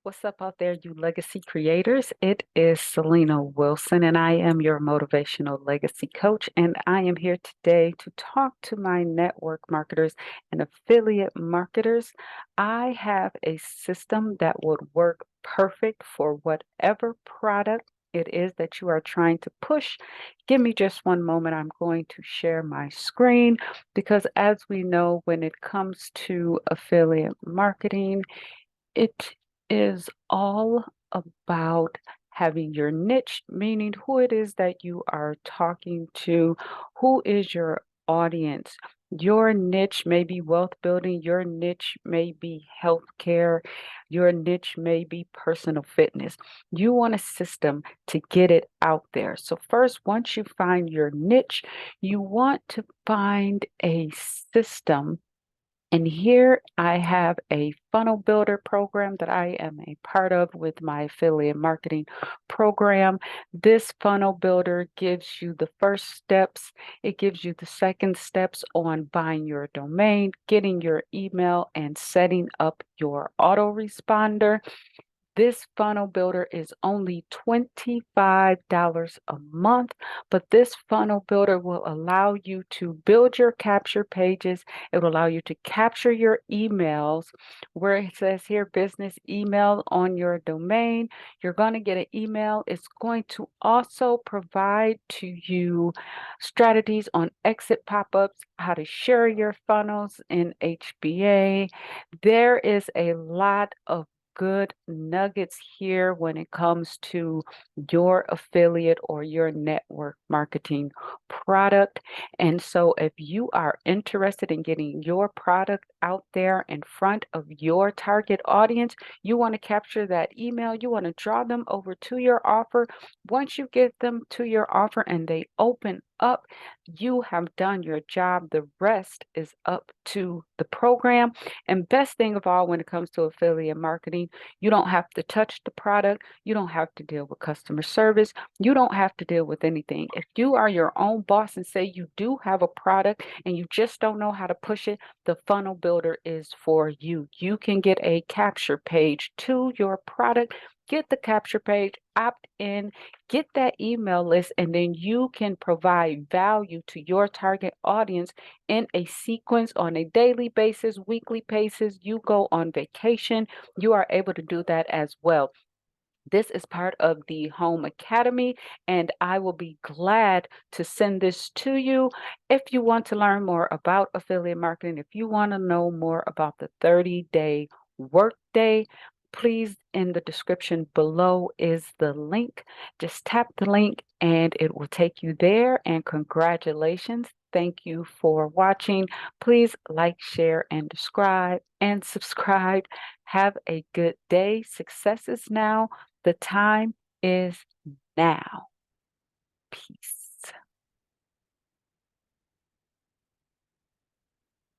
What's up out there, you legacy creators? It is Selena Wilson, and I am your motivational legacy coach. And I am here today to talk to my network marketers and affiliate marketers. I have a system that would work perfect for whatever product it is that you are trying to push. Give me just one moment. I'm going to share my screen because, as we know, when it comes to affiliate marketing, it is all about having your niche, meaning who it is that you are talking to, who is your audience. Your niche may be wealth building, your niche may be healthcare, your niche may be personal fitness. You want a system to get it out there. So, first, once you find your niche, you want to find a system, and here I have a funnel builder program that I am a part of with my affiliate marketing program. This funnel builder gives you the first steps. It gives you the second steps on buying your domain, getting your email, and setting up your autoresponder. This funnel builder is only $25 a month, but this funnel builder will allow you to build your capture pages. It will allow you to capture your emails where it says here business email on your domain. You're going to get an email. It's going to also provide to you strategies on exit pop-ups, how to share your funnels in HBA. There is a lot of good nuggets here when it comes to your affiliate or your network marketing product. And so, if you are interested in getting your product out there in front of your target audience, you want to capture that email, you want to draw them over to your offer. Once you get them to your offer and they open up, you have done your job. The rest is up to the program. And best thing of all, when it comes to affiliate marketing, you don't have to touch the product. You don't have to deal with customer service. You don't have to deal with anything. If you are your own boss and say you do have a product and you just don't know how to push it, the funnel builder is for you. You can get a capture page to your product. Get the capture page, opt in, get that email list, and then you can provide value to your target audience in a sequence on a daily basis, weekly basis. You go on vacation, you are able to do that as well. This is part of the Home Academy, and I will be glad to send this to you. If you want to learn more about affiliate marketing, if you want to know more about the 30-day workday, please, in the description below is the link. Just tap the link and it will take you there. And congratulations. Thank you for watching. Please like, share, and subscribe. Have a good day. Success is now. The time is now. Peace.